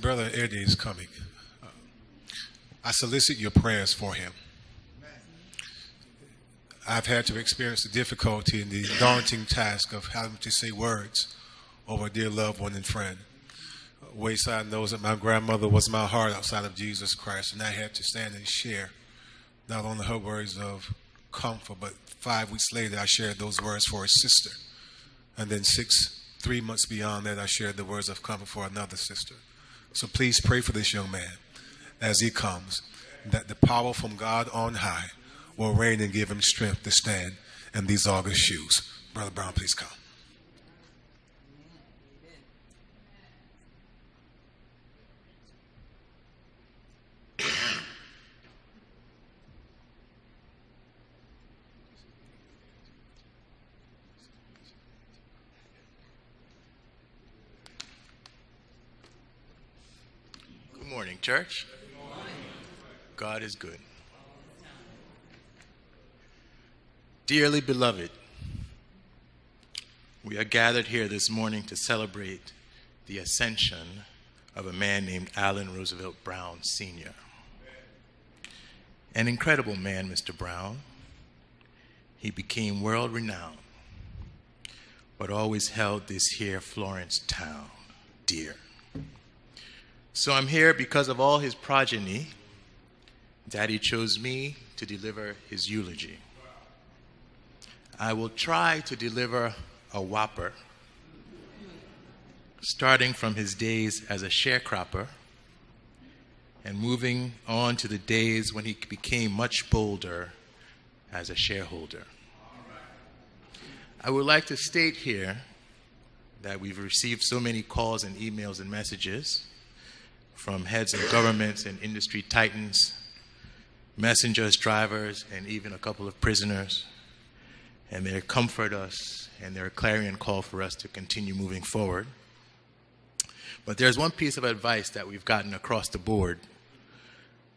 Brother Eddie is coming. I solicit your prayers for him. I've had to experience the difficulty and the daunting task of having to say words over a dear loved one and friend. Wayside knows that my grandmother was my heart outside of Jesus Christ, and I had to stand and share not only her words of comfort, but 5 weeks later I shared those words for his sister. And then 3 months beyond that, I shared the words of comfort for another sister. So please pray for this young man as he comes, that the power from God on high will reign and give him strength to stand in these August shoes. Brother Brown, please come. Good morning, church. God is good. Dearly beloved, we are gathered here this morning to celebrate the ascension of a man named Allen Roosevelt Brown Sr. An incredible man, Mr. Brown. He became world-renowned, but always held this here Florence town dear. So I'm here because of all his progeny. Daddy chose me to deliver his eulogy. I will try to deliver a whopper, starting from his days as a sharecropper and moving on to the days when he became much bolder as a shareholder. I would like to state here that we've received so many calls and emails and messages from heads of governments and industry titans, messengers, drivers, and even a couple of prisoners. And they comfort us, and they're a clarion call for us to continue moving forward. But there's one piece of advice that we've gotten across the board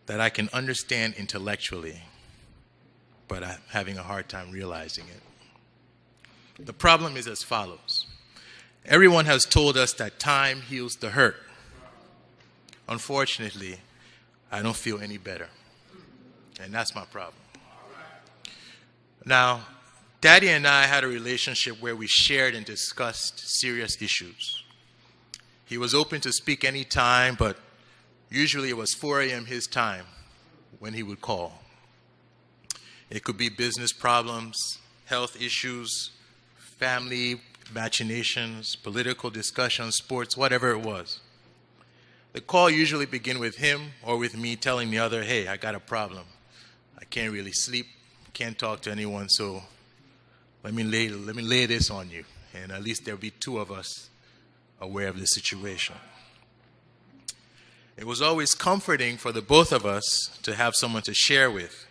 that I can understand intellectually, but I'm having a hard time realizing it. The problem is as follows. Everyone has told us that time heals the hurt. Unfortunately, I don't feel any better. And that's my problem. Now, Daddy and I had a relationship where we shared and discussed serious issues. He was open to speak any time, but usually it was 4 a.m. his time when he would call. It could be business problems, health issues, family machinations, political discussions, sports, whatever it was. The call usually began with him or with me telling the other, hey, I got a problem. I can't really sleep, can't talk to anyone, so let me lay this on you. And at least there'll be 2 of us aware of the situation. It was always comforting for the both of us to have someone to share with.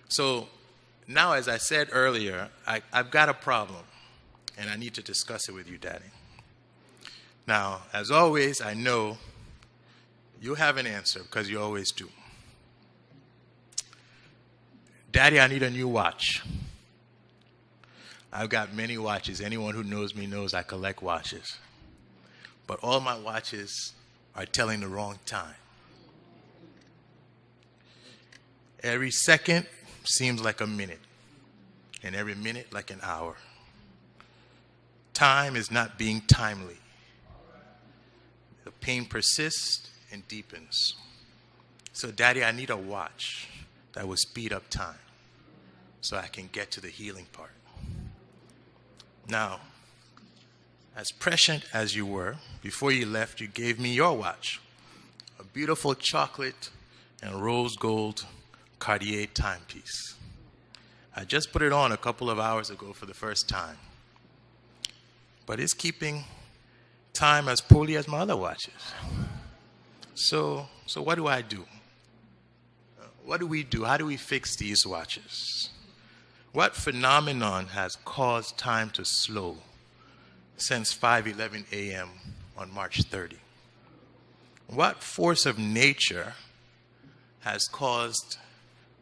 So now, as I said earlier, I've got a problem, and I need to discuss it with you, Daddy. Now, as always, I know you have an answer because you always do. Daddy, I need a new watch. I've got many watches. Anyone who knows me knows I collect watches. But all my watches are telling the wrong time. Every second seems like a minute, and every minute like an hour. Time is not being timely. The pain persists and deepens. So, Daddy, I need a watch that will speed up time so I can get to the healing part. Now, as prescient as you were, before you left, you gave me your watch, a beautiful chocolate and rose gold Cartier timepiece. I just put it on a couple of hours ago for the first time, but it's keeping time as poorly as my other watches. So what do I do? What do we do? How do we fix these watches? What phenomenon has caused time to slow since 5:11 a.m. on March 30? What force of nature has caused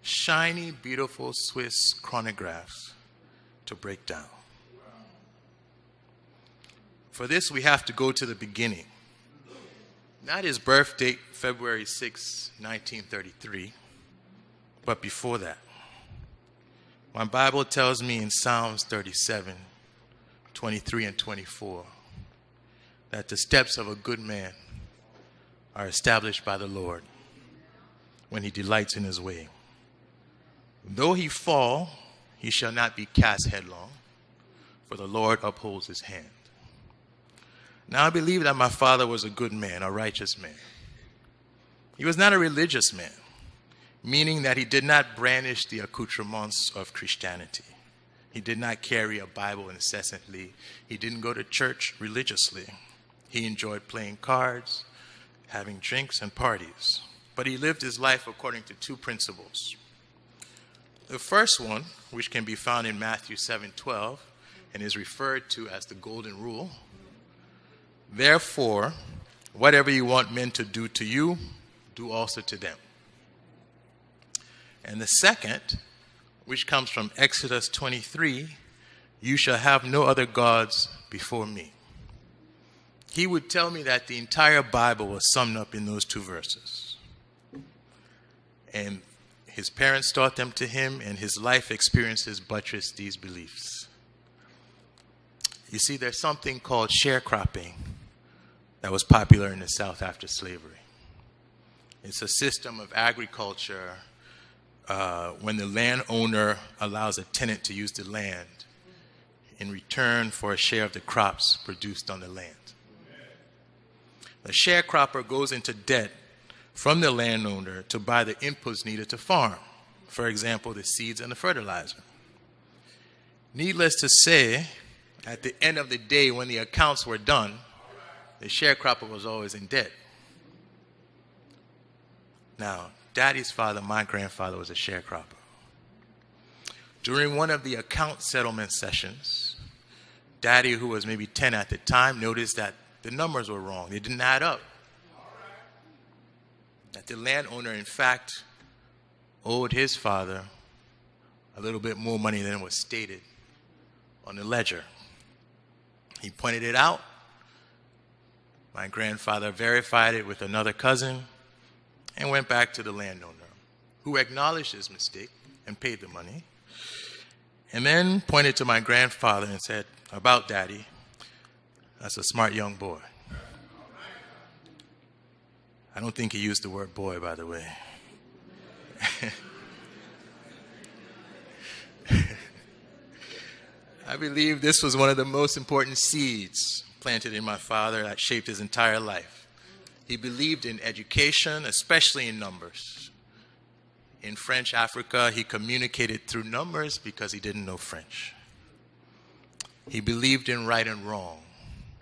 shiny, beautiful Swiss chronographs to break down? For this, we have to go to the beginning. Not his birth date, February 6, 1933, but before that. My Bible tells me in Psalms 37, 23 and 24, that the steps of a good man are established by the Lord when he delights in his way. Though he fall, he shall not be cast headlong, for the Lord upholds his hand. Now I believe that my father was a good man, a righteous man. He was not a religious man, meaning that he did not brandish the accoutrements of Christianity. He did not carry a Bible incessantly. He didn't go to church religiously. He enjoyed playing cards, having drinks and parties. But he lived his life according to two principles. The first one, which can be found in Matthew 7:12 and is referred to as the golden rule, therefore, whatever you want men to do to you, do also to them. And the second, which comes from Exodus 23, you shall have no other gods before me. He would tell me that the entire Bible was summed up in those two verses. And his parents taught them to him, and his life experiences buttressed these beliefs. You see, there's something called sharecropping that was popular in the South after slavery. It's a system of agriculture when the landowner allows a tenant to use the land in return for a share of the crops produced on the land. The sharecropper goes into debt from the landowner to buy the inputs needed to farm, for example, the seeds and the fertilizer. Needless to say, at the end of the day, when the accounts were done, the sharecropper was always in debt. Now, Daddy's father, my grandfather, was a sharecropper. During one of the account settlement sessions, Daddy, who was maybe 10 at the time, noticed that the numbers were wrong. They didn't add up. That the landowner, in fact, owed his father a little bit more money than was stated on the ledger. He pointed it out. My grandfather verified it with another cousin and went back to the landowner, who acknowledged his mistake and paid the money, and then pointed to my grandfather and said, about Daddy, that's a smart young boy. I don't think he used the word boy, by the way. I believe this was one of the most important seeds planted in my father that shaped his entire life. He believed in education, especially in numbers. In French Africa, he communicated through numbers because he didn't know French. He believed in right and wrong,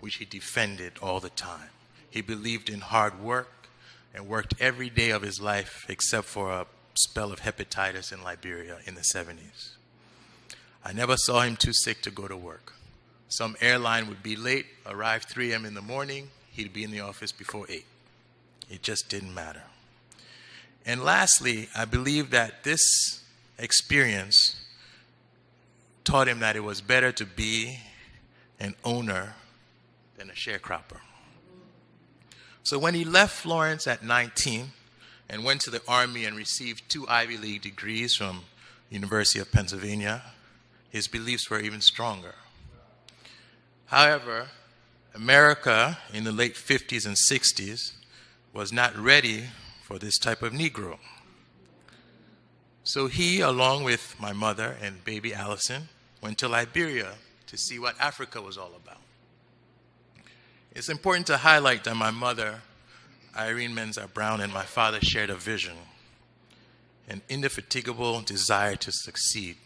which he defended all the time. He believed in hard work and worked every day of his life except for a spell of hepatitis in Liberia in the 70s. I never saw him too sick to go to work. Some airline would be late, arrive 3 a.m. in the morning, he'd be in the office before 8. It just didn't matter. And lastly, I believe that this experience taught him that it was better to be an owner than a sharecropper. So when he left Florence at 19 and went to the Army and received 2 Ivy League degrees from University of Pennsylvania, his beliefs were even stronger. However, America in the late 50s and 60s was not ready for this type of Negro. So he, along with my mother and baby Allison, went to Liberia to see what Africa was all about. It's important to highlight that my mother, Irene Mensah Brown, and my father shared a vision, an indefatigable desire to succeed,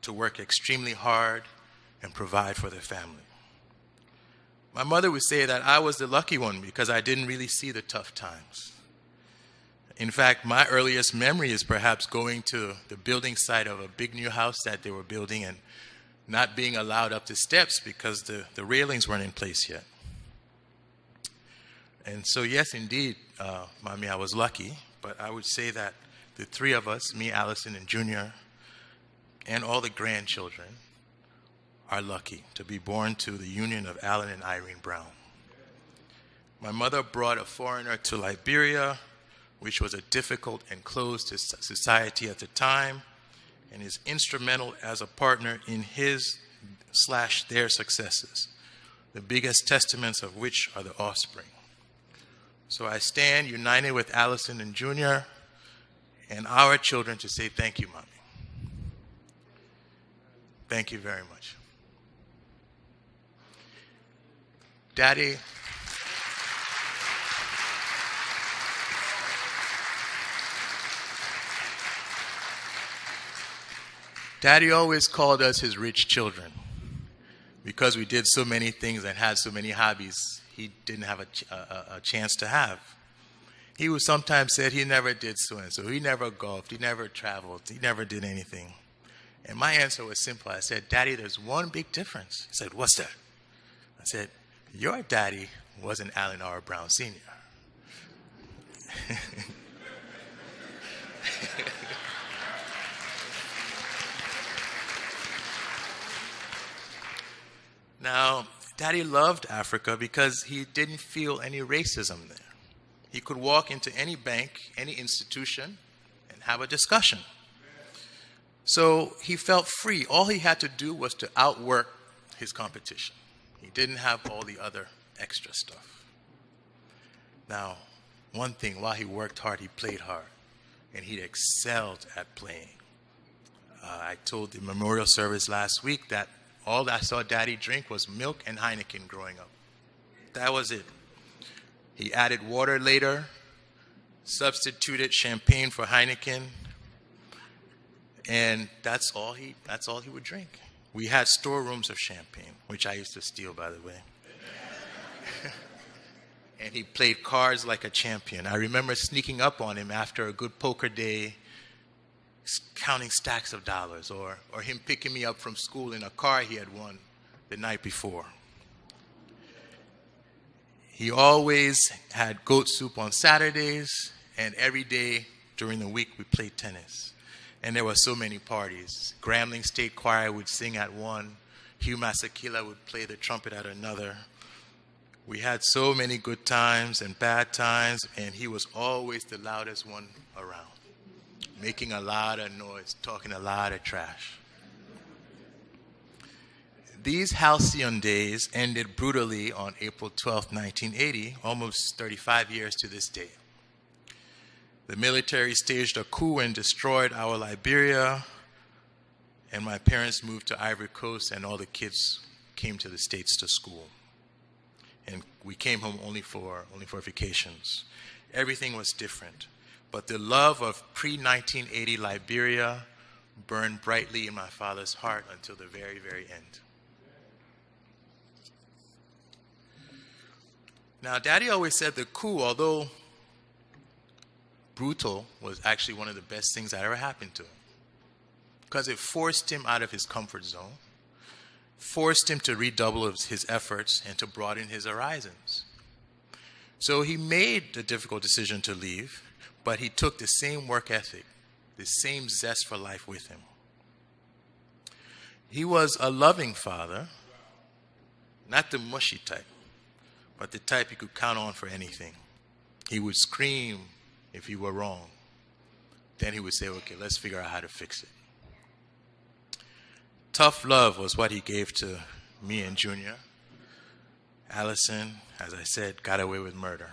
to work extremely hard and provide for their family. My mother would say that I was the lucky one because I didn't really see the tough times. In fact, my earliest memory is perhaps going to the building site of a big new house that they were building and not being allowed up the steps because the railings weren't in place yet. And so, yes, indeed, Mommy, I was lucky, but I would say that the 3 of us, me, Allison, and Junior, and all the grandchildren, are lucky to be born to the union of Alan and Irene Brown. My mother brought a foreigner to Liberia, which was a difficult and closed society at the time, and is instrumental as a partner in his/their successes, the biggest testaments of which are the offspring. So I stand united with Allison and Junior and our children to say thank you, Mommy. Thank you very much. Daddy, Daddy always called us his rich children because we did so many things and had so many hobbies he didn't have a chance to have. He would sometimes say he never did so-and-so. He never golfed. He never traveled. He never did anything. And my answer was simple. I said, Daddy, there's one big difference. He said, what's that? I said, your daddy wasn't Allen R. Brown Sr. Now, Daddy loved Africa because he didn't feel any racism there. He could walk into any bank, any institution, and have a discussion. So he felt free. All he had to do was to outwork his competition. He didn't have all the other extra stuff. Now, one thing, while he worked hard, he played hard, and he excelled at playing. I told the memorial service last week that all I saw Daddy drink was milk and Heineken growing up. That was it. He added water later, substituted champagne for Heineken, and that's all he would drink. We had storerooms of champagne, which I used to steal, by the way. And he played cards like a champion. I remember sneaking up on him after a good poker day, counting stacks of dollars, or him picking me up from school in a car he had won the night before. He always had goat soup on Saturdays, and every day during the week we played tennis. And there were so many parties. Grambling State Choir would sing at one. Hugh Masakila would play the trumpet at another. We had so many good times and bad times, and he was always the loudest one around, making a lot of noise, talking a lot of trash. These halcyon days ended brutally on April 12, 1980, almost 35 years to this day. The military staged a coup and destroyed our Liberia, and my parents moved to Ivory Coast, and all the kids came to the States to school. And we came home only for vacations. Everything was different. But the love of pre-1980 Liberia burned brightly in my father's heart until the very, very end. Now, Daddy always said the coup, although brutal, was actually one of the best things that ever happened to him, because it forced him out of his comfort zone, forced him to redouble his efforts and to broaden his horizons. So he made the difficult decision to leave, but he took the same work ethic, the same zest for life with him. He was a loving father, not the mushy type, but the type you could count on for anything. He would scream if you were wrong. Then he would say, okay, let's figure out how to fix it. Tough love was what he gave to me and Junior. Allison, as I said, got away with murder.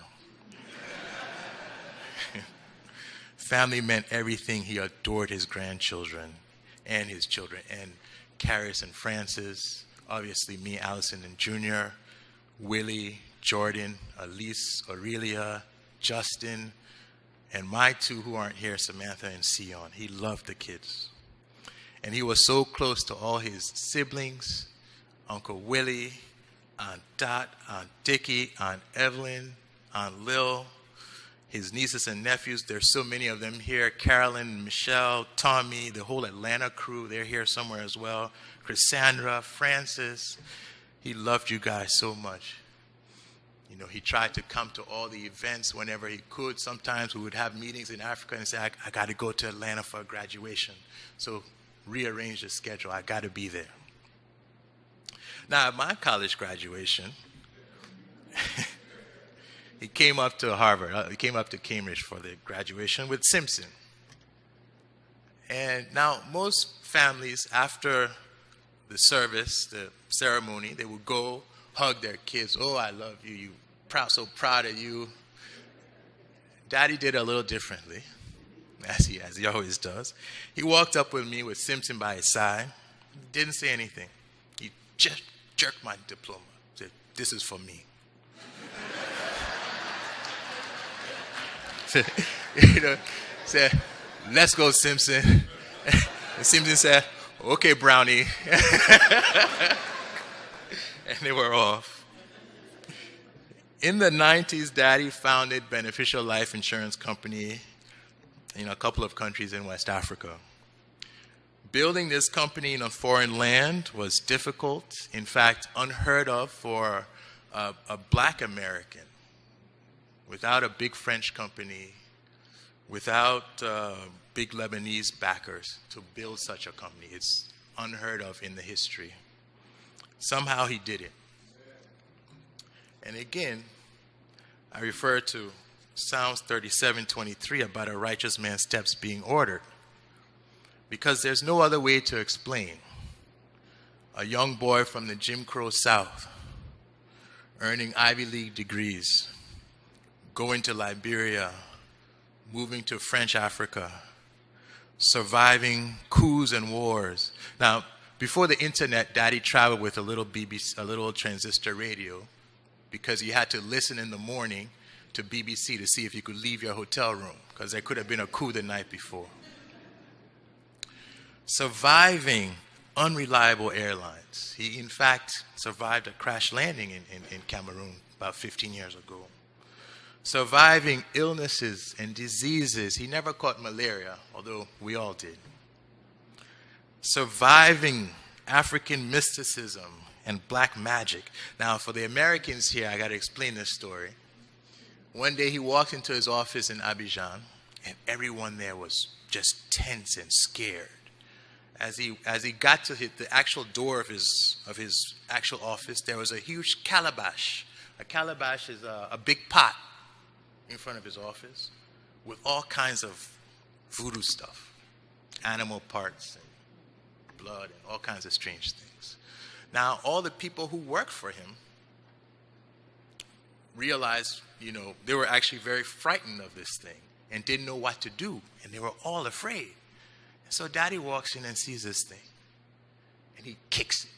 Family meant everything. He adored his grandchildren and his children, and Caris and Francis, obviously me, Allison, and Junior, Willie, Jordan, Elise, Aurelia, Justin, and my two who aren't here, Samantha and Sion. He loved the kids. And he was so close to all his siblings, Uncle Willie, Aunt Dot, Aunt Dickie, Aunt Evelyn, Aunt Lil, his nieces and nephews. There's so many of them here. Carolyn, Michelle, Tommy, the whole Atlanta crew, they're here somewhere as well. Cassandra, Francis. He loved you guys so much. You know, he tried to come to all the events whenever he could. Sometimes we would have meetings in Africa and say, I got to go to Atlanta for a graduation. So rearrange the schedule. I got to be there. Now, at my college graduation, he came up to Harvard. He came up to Cambridge for the graduation with Simpson. And now most families, after the service, the ceremony, they would go hug their kids. Oh, I love you. So proud of you. Daddy did a little differently, as he always does. He walked up with me with Simpson by his side. Didn't say anything. He just jerked my diploma. Said, "This is for me." Said, "Let's go, Simpson." And Simpson said, "Okay, Brownie." And they were off. In the 90s, Daddy founded Beneficial Life Insurance Company in a couple of countries in West Africa. Building this company in a foreign land was difficult, in fact, unheard of for a black American. Without a big French company, without big Lebanese backers to build such a company. It's unheard of in the history. Somehow he did it. And again, I refer to Psalms 37:23 about a righteous man's steps being ordered. Because there's no other way to explain a young boy from the Jim Crow South earning Ivy League degrees, going to Liberia, moving to French Africa, surviving coups and wars. Now, before the internet, Daddy traveled with a little transistor radio because he had to listen in the morning to BBC to see if you could leave your hotel room because there could have been a coup the night before. Surviving unreliable airlines. He, in fact, survived a crash landing in Cameroon about 15 years ago. Surviving illnesses and diseases. He never caught malaria, although we all did. Surviving African mysticism and black magic. Now, for the Americans here, I got to explain this story. One day he walked into his office in Abidjan, and everyone there was just tense and scared. As he got to hit the actual door of his actual office, there was a huge calabash. A calabash is a big pot in front of his office with all kinds of voodoo stuff, animal parts and blood and all kinds of strange things. Now, all the people who worked for him realized, they were actually very frightened of this thing and didn't know what to do, and they were all afraid. And so Daddy walks in and sees this thing, and he kicks it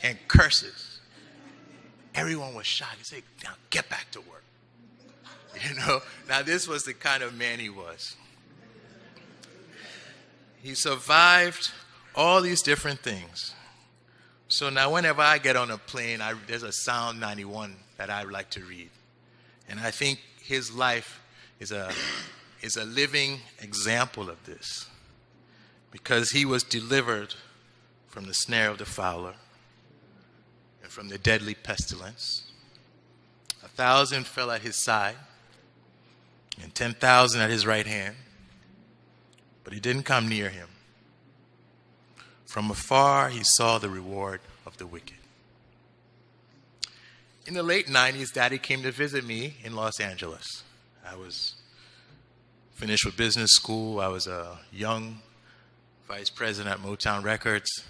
and curses. Everyone was shocked. He said, "Now get back to work." Now this was the kind of man he was. He survived all these different things. So now whenever I get on a plane, there's a Psalm 91 that I like to read. And I think his life is a living example of this. Because he was delivered from the snare of the fowler and from the deadly pestilence. 1,000 fell at his side and 10,000 at his right hand, but he didn't come near him. From afar, he saw the reward of the wicked. In the late 90s, Daddy came to visit me in Los Angeles. I was finished with business school. I was a young vice president at Motown Records.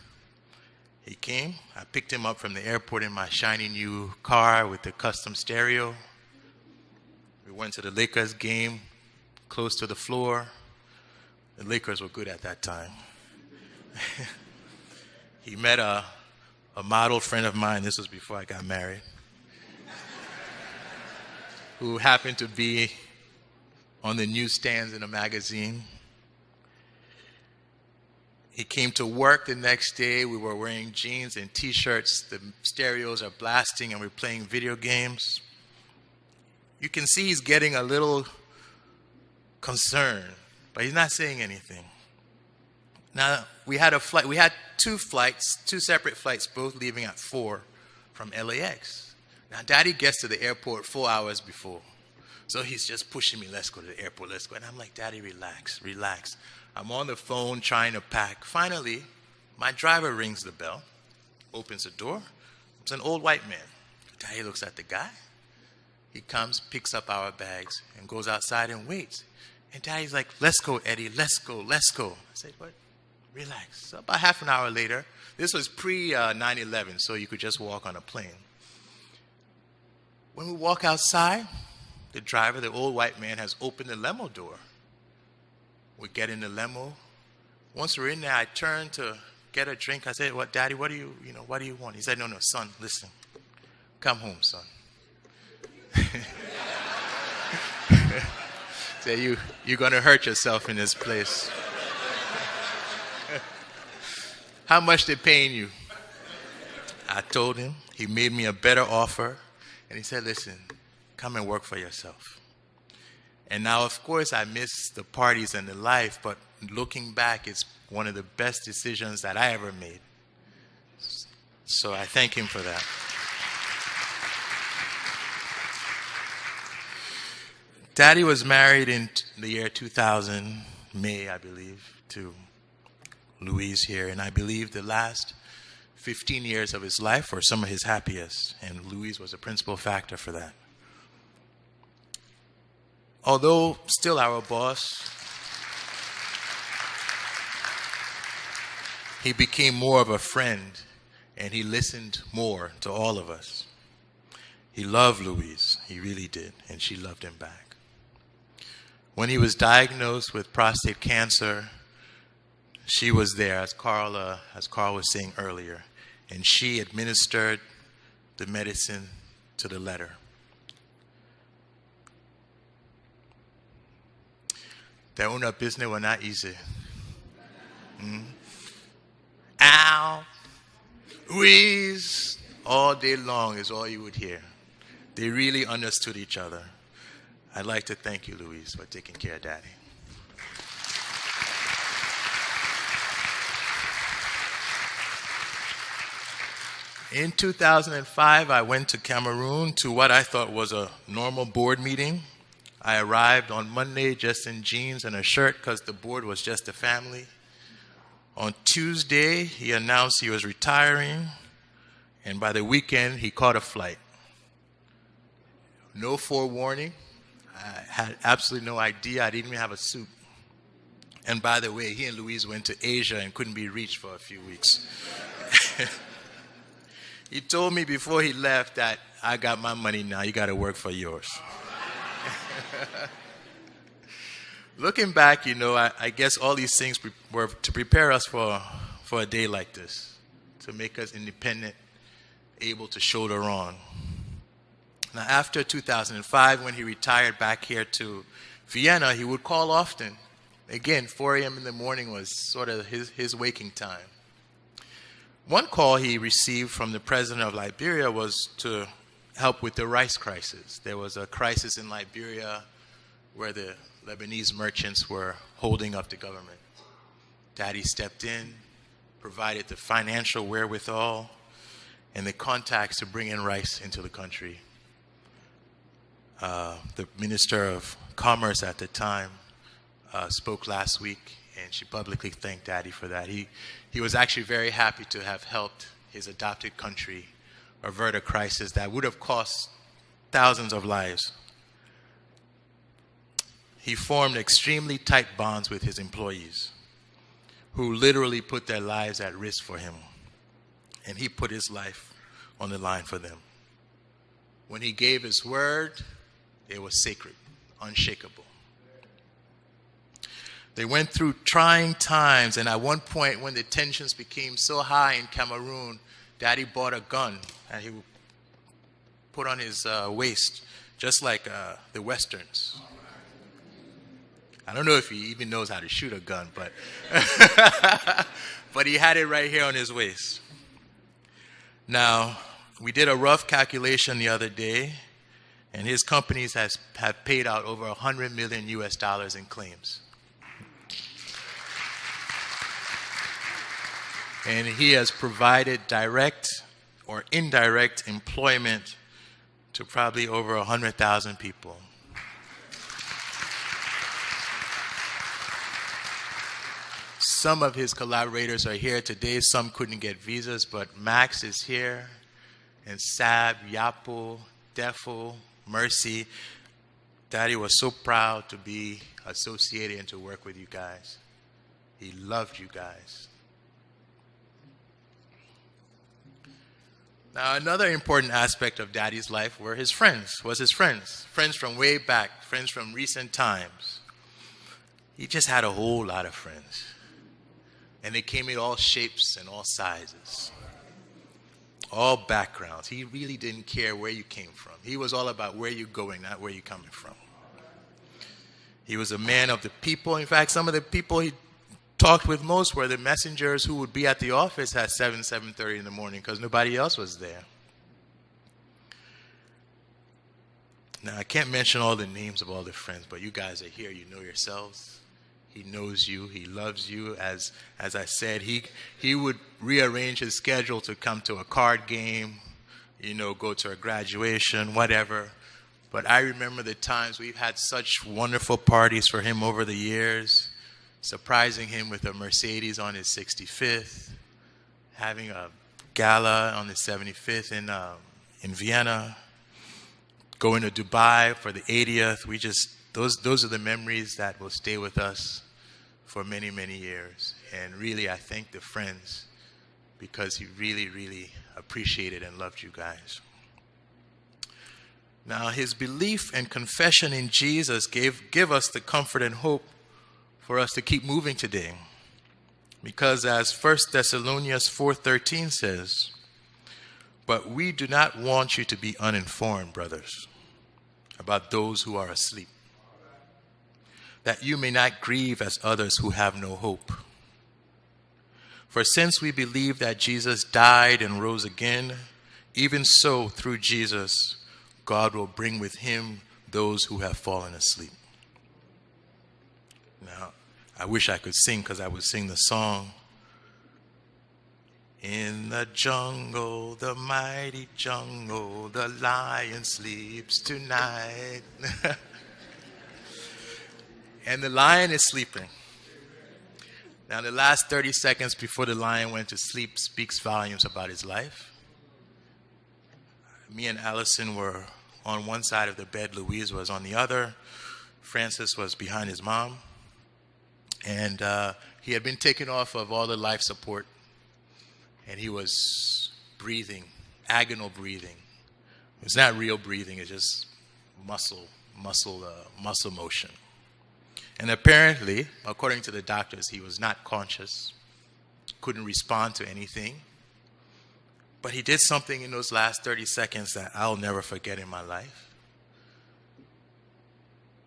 He came. I picked him up from the airport in my shiny new car with the custom stereo. We went to the Lakers game, close to the floor. The Lakers were good at that time. He met a model friend of mine. This was before I got married, who happened to be on the newsstands in a magazine. He came to work the next day. We were wearing jeans and T-shirts. The stereos are blasting and we're playing video games. You can see he's getting a little concerned, but he's not saying anything. Now, we had two separate flights, both leaving at 4 from LAX. Now, Daddy gets to the airport 4 hours before. So he's just pushing me, "Let's go to the airport, let's go." And I'm like, "Daddy, relax, relax." I'm on the phone trying to pack. Finally, my driver rings the bell, opens the door. It's an old white man. Daddy looks at the guy. He comes, picks up our bags, and goes outside and waits. And Daddy's like, let's go, Eddie, let's go, let's go. I said, what? Relax. So about half an hour later, this was pre-9/11, so you could just walk on a plane. When we walk outside, the driver, the old white man, has opened the limo door. We get in the limo. Once we're in there, I turned to get a drink. I said, "What, Daddy? What do you want?" He said, "No, son, listen. Come home, son." Say, you're gonna hurt yourself in this place. How much they paying you? I told him. He made me a better offer, and he said, "Listen, come and work for yourself." And now, of course, I miss the parties and the life, but looking back, it's one of the best decisions that I ever made. So I thank him for that. Daddy was married in the year 2000, May, I believe, to Louise here. And I believe the last 15 years of his life were some of his happiest. And Louise was a principal factor for that. Although still our boss, he became more of a friend, and he listened more to all of us. He loved Louise. He really did, and she loved him back. When he was diagnosed with prostate cancer, she was there, as Carl was saying earlier, and she administered the medicine to the letter. Their own business was not easy. Ow, wheeze, all day long is all you would hear. They really understood each other. I'd like to thank you, Louise, for taking care of Daddy. In 2005, I went to Cameroon to what I thought was a normal board meeting. I arrived on Monday just in jeans and a shirt because the board was just a family. On Tuesday, he announced he was retiring, and by the weekend, he caught a flight. No forewarning. I had absolutely no idea. I didn't even have a suit. And by the way, he and Louise went to Asia and couldn't be reached for a few weeks. He told me before he left that I got my money now, you got to work for yours. Looking back, I guess all these things were to prepare us for a day like this, to make us independent, able to shoulder on. Now, after 2005, when he retired back here to Vienna, he would call often. Again, 4 a.m. in the morning was sort of his waking time. One call he received from the president of Liberia was to help with the rice crisis. There was a crisis in Liberia where the Lebanese merchants were holding up the government. Daddy stepped in, provided the financial wherewithal and the contacts to bring in rice into the country. The Minister of Commerce at the time spoke last week, and she publicly thanked Daddy for that. He was actually very happy to have helped his adopted country avert a crisis that would have cost thousands of lives. He formed extremely tight bonds with his employees, who literally put their lives at risk for him, and he put his life on the line for them. When he gave his word, it was sacred, unshakable. They went through trying times, and at one point when the tensions became so high in Cameroon, Daddy bought a gun and he would put on his waist, just like the Westerns. I don't know if he even knows how to shoot a gun, but but he had it right here on his waist. Now, we did a rough calculation the other day, and his companies have paid out over $100 million in claims. And he has provided direct or indirect employment to probably over 100,000 people. Some of his collaborators are here today. Some couldn't get visas, but Max is here, and Sab, Yapo, Defo, Mercy. Daddy was so proud to be associated and to work with you guys. He loved you guys. Now, another important aspect of Daddy's life were his friends, friends from way back, friends from recent times. He just had a whole lot of friends. And they came in all shapes and all sizes, all backgrounds. He really didn't care where you came from. He was all about where you're going, not where you're coming from. He was a man of the people. In fact, some of the people he talked with most were the messengers who would be at the office at 7:30 in the morning because nobody else was there. Now, I can't mention all the names of all the friends, but you guys are here. You know yourselves. He knows you. He loves you. As I said, he would rearrange his schedule to come to a card game, go to a graduation, whatever. But I remember the times we've had such wonderful parties for him over the years, surprising him with a Mercedes on his 65th, having a gala on his 75th in Vienna, going to Dubai for the 80th. Those are the memories that will stay with us for many, many years. And really, I thank the friends because he really, really appreciated and loved you guys. Now, his belief and confession in Jesus give us the comfort and hope for us to keep moving today. Because as 1 Thessalonians 4:13 says, "But we do not want you to be uninformed, brothers, about those who are asleep, that you may not grieve as others who have no hope. For since we believe that Jesus died and rose again, even so through Jesus, God will bring with him those who have fallen asleep." Now, I wish I could sing because I would sing the song. In the jungle, the mighty jungle, the lion sleeps tonight. And the lion is sleeping. Now, the last 30 seconds before the lion went to sleep speaks volumes about his life. Me and Allison were on one side of the bed. Louise was on the other. Francis was behind his mom. And he had been taken off of all the life support. And he was breathing, agonal breathing. It's not real breathing. It's just muscle motion. And apparently, according to the doctors, he was not conscious, couldn't respond to anything. But he did something in those last 30 seconds that I'll never forget in my life.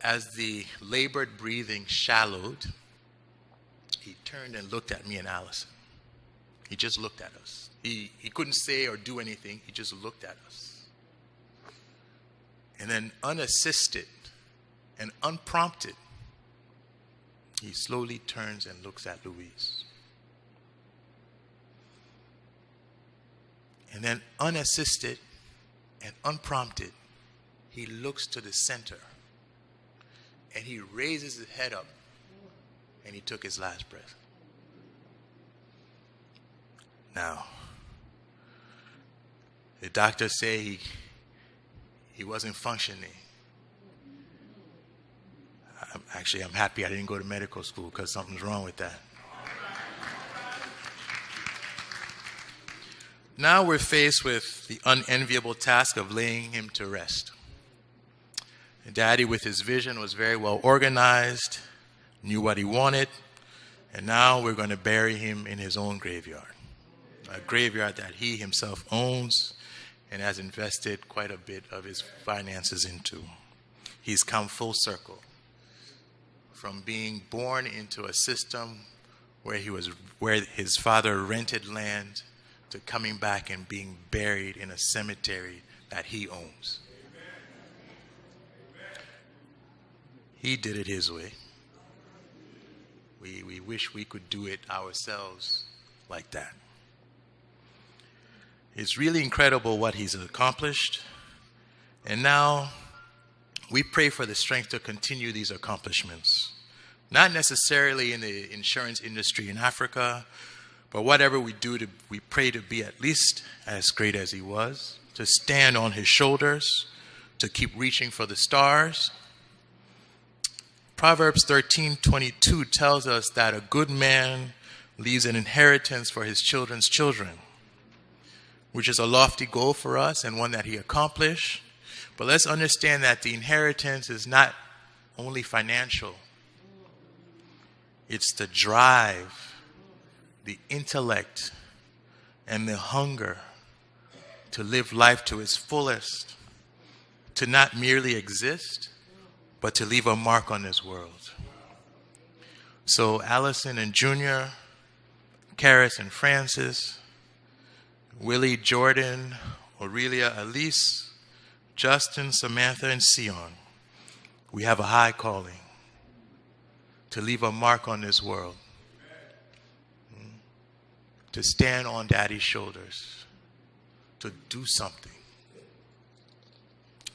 As the labored breathing shallowed, he turned and looked at me and Allison. He just looked at us. He couldn't say or do anything. He just looked at us. And then unassisted and unprompted, he slowly turns and looks at Louise. And then unassisted and unprompted, he looks to the center and he raises his head up and he took his last breath. Now, the doctors say he wasn't functioning. I'm happy I didn't go to medical school because something's wrong with that. Now we're faced with the unenviable task of laying him to rest. Daddy, with his vision, was very well organized, knew what he wanted, and now we're going to bury him in his own graveyard. A graveyard that he himself owns and has invested quite a bit of his finances into. He's come full circle from being born into a system where his father rented land to coming back and being buried in a cemetery that he owns. He did it his way. We wish we could do it ourselves like that. It's really incredible what he's accomplished. And now we pray for the strength to continue these accomplishments. Not necessarily in the insurance industry in Africa, but whatever we do, we pray to be at least as great as he was, to stand on his shoulders, to keep reaching for the stars. Proverbs 13:22 tells us that a good man leaves an inheritance for his children's children, which is a lofty goal for us and one that he accomplished. But let's understand that the inheritance is not only financial. It's the drive, the intellect, and the hunger to live life to its fullest, to not merely exist, but to leave a mark on this world. So Allison and Junior, Karis and Francis, Willie, Jordan, Aurelia, Elise, Justin, Samantha, and Sion, we have a high calling to leave a mark on this world, to stand on Daddy's shoulders, to do something.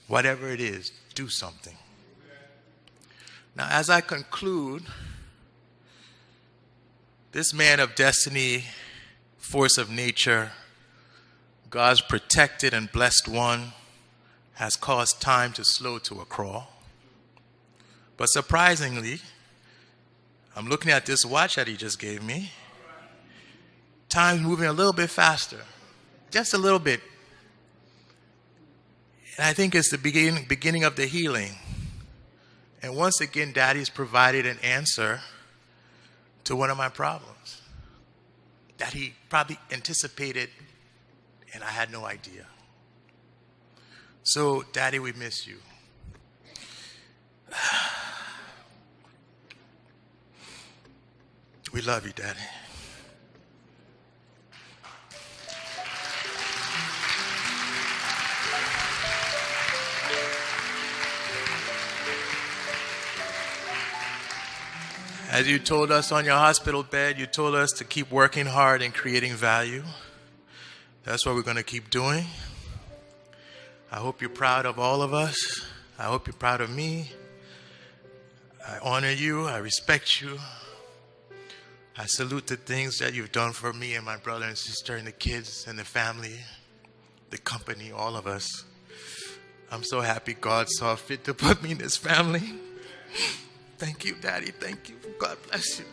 Whatever it is, do something. Now, as I conclude, this man of destiny, force of nature, God's protected and blessed one, has caused time to slow to a crawl. But surprisingly, I'm looking at this watch that he just gave me. Time's moving a little bit faster, just a little bit. And I think it's the beginning of the healing. And once again, Daddy's provided an answer to one of my problems that he probably anticipated and I had no idea. So, Daddy, we miss you. We love you, Daddy. As you told us on your hospital bed, you told us to keep working hard and creating value. That's what we're going to keep doing. I hope you're proud of all of us. I hope you're proud of me. I honor you. I respect you. I salute the things that you've done for me and my brother and sister and the kids and the family, the company, all of us. I'm so happy God saw fit to put me in this family. Thank you, Daddy. Thank you. God bless you.